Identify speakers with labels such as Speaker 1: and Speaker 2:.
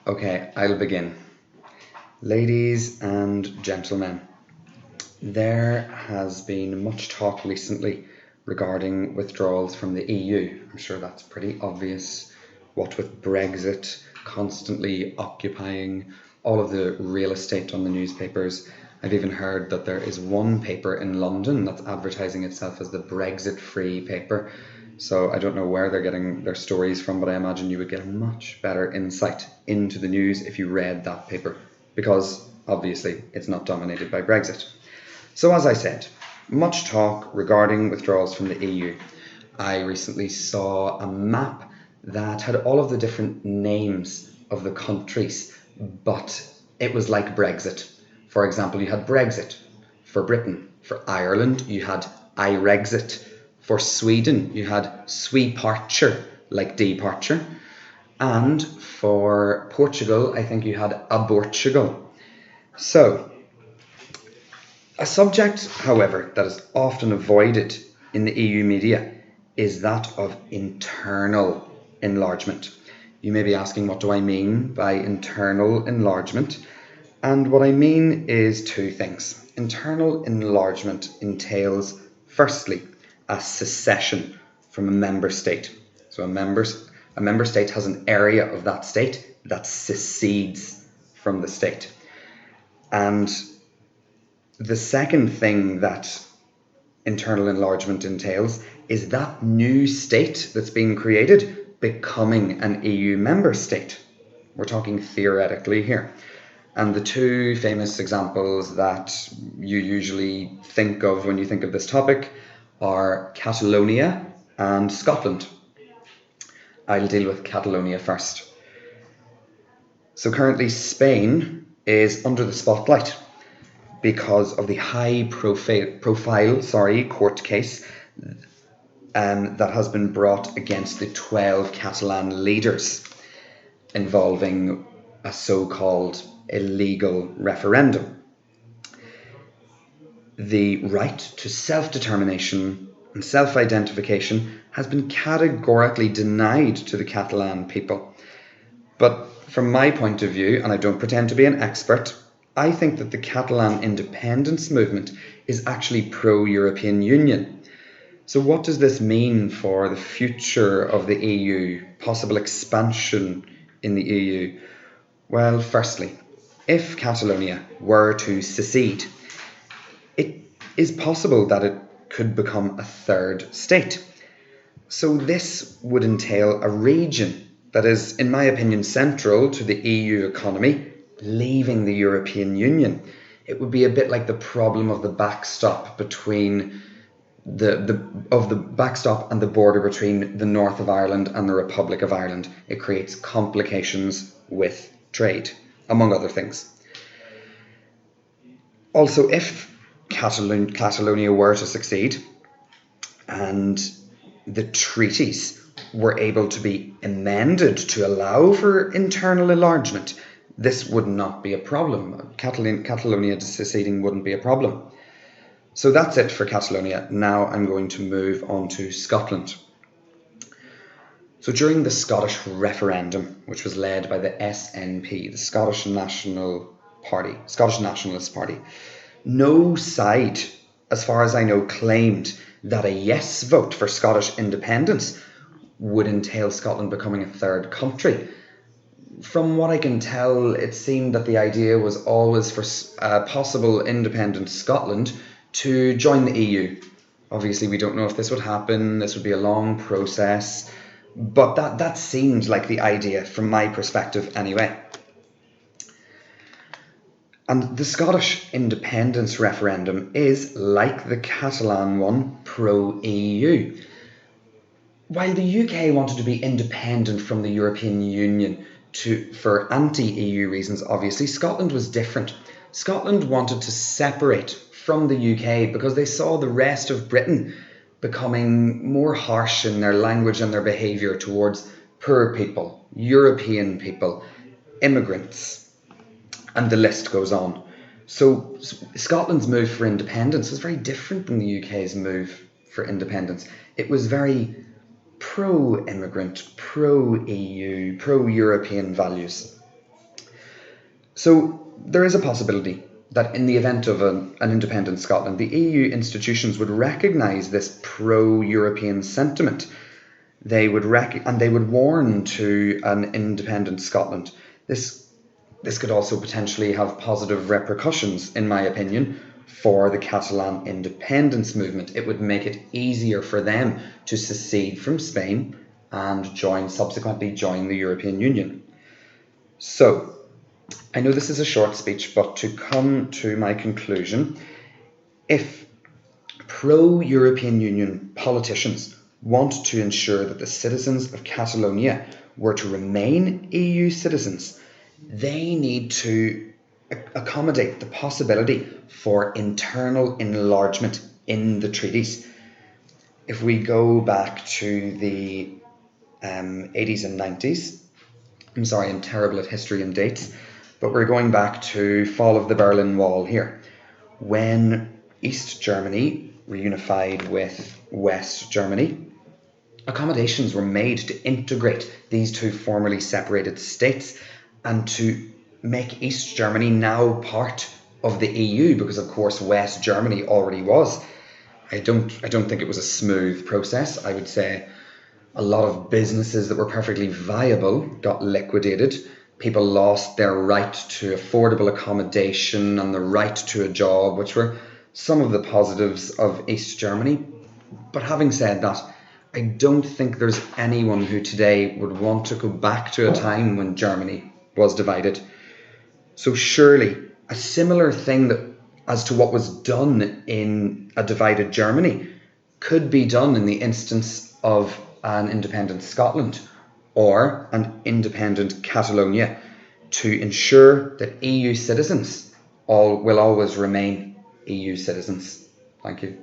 Speaker 1: Okay, I'll begin. Ladies and gentlemen, there has been much talk recently regarding withdrawals from the EU. I'm sure that's pretty obvious. What with Brexit constantly occupying all of the real estate on the newspapers. I've even heard that there is one paper in London that's advertising itself as the Brexit-free paper. So I don't know where they're getting their stories from, but I imagine you would get a much better insight into the news if you read that paper, because obviously it's not dominated by Brexit. So as I said, much talk regarding withdrawals from the EU. I recently saw a map that had all of the different names of the countries, but it was like Brexit. For example, you had Brexit for Britain. For Ireland, you had Irexit. For Sweden, you had Sweparture, like departure. And for Portugal, I think you had Abortugal. So, a subject, however, that is often avoided in the EU media is that of internal enlargement. You may be asking, what do I mean by internal enlargement? And what I mean is two things. Internal enlargement entails, firstly, a secession from a member state. So a member state has an area of that state that secedes from the state. And the second thing that internal enlargement entails is that new state that's being created becoming an EU member state. We're talking theoretically here. And the two famous examples that you usually think of when you think of this topic are Catalonia and Scotland. I'll deal with Catalonia first. So currently Spain is under the spotlight because of the high profile court case that has been brought against the 12 Catalan leaders involving a so-called illegal referendum. The right to self-determination and self-identification has been categorically denied to the Catalan people. But from my point of view, and I don't pretend to be an expert, I think that the Catalan independence movement is actually pro-European Union. So what does this mean for the future of the EU, possible expansion in the EU? Well, firstly, if Catalonia were to secede, it is possible that it could become a third state. So this would entail a region that is, in my opinion, central to the EU economy, leaving the European Union. It would be a bit like the problem of the backstop between the backstop and the border between the north of Ireland and the Republic of Ireland. It creates complications with trade, among other things. Also, if Catalonia were to succeed and the treaties were able to be amended to allow for internal enlargement, this would not be a problem. Catalonia seceding wouldn't be a problem. So that's it for Catalonia. Now I'm going to move on to Scotland. So during the Scottish referendum, which was led by the SNP, the Scottish Nationalist Party, no side, as far as I know, claimed that a yes vote for Scottish independence would entail Scotland becoming a third country. From what I can tell, it seemed that the idea was always for possible independent Scotland to join the EU. Obviously, we don't know if this would happen. This would be a long process. But that seemed like the idea from my perspective anyway. And the Scottish independence referendum is, like the Catalan one, pro-EU. While the UK wanted to be independent from the European Union for anti-EU reasons, obviously, Scotland was different. Scotland wanted to separate from the UK because they saw the rest of Britain becoming more harsh in their language and their behaviour towards poor people, European people, immigrants, and the list goes on. So Scotland's move for independence was very different than the UK's move for independence. It was very pro-immigrant, pro-EU, pro-European values. So there is a possibility that in the event of an independent Scotland, the EU institutions would recognise this pro-European sentiment. They would warn to an independent Scotland. This could also potentially have positive repercussions, in my opinion, for the Catalan independence movement. It would make it easier for them to secede from Spain and subsequently join the European Union. So, I know this is a short speech, but to come to my conclusion, if pro-European Union politicians want to ensure that the citizens of Catalonia were to remain EU citizens, they need to accommodate the possibility for internal enlargement in the treaties. If we go back to the 80s and 90s, I'm sorry, I'm terrible at history and dates, but we're going back to fall of the Berlin Wall here. When East Germany reunified with West Germany, accommodations were made to integrate these two formerly separated states and to make East Germany now part of the EU, because of course West Germany already was. I don't think it was a smooth process. I would say a lot of businesses that were perfectly viable got liquidated. People lost their right to affordable accommodation and the right to a job, which were some of the positives of East Germany. But having said that, I don't think there's anyone who today would want to go back to a time when Germany was divided. So surely a similar thing as to what was done in a divided Germany could be done in the instance of an independent Scotland or an independent Catalonia, to ensure that EU citizens will always remain EU citizens. Thank you.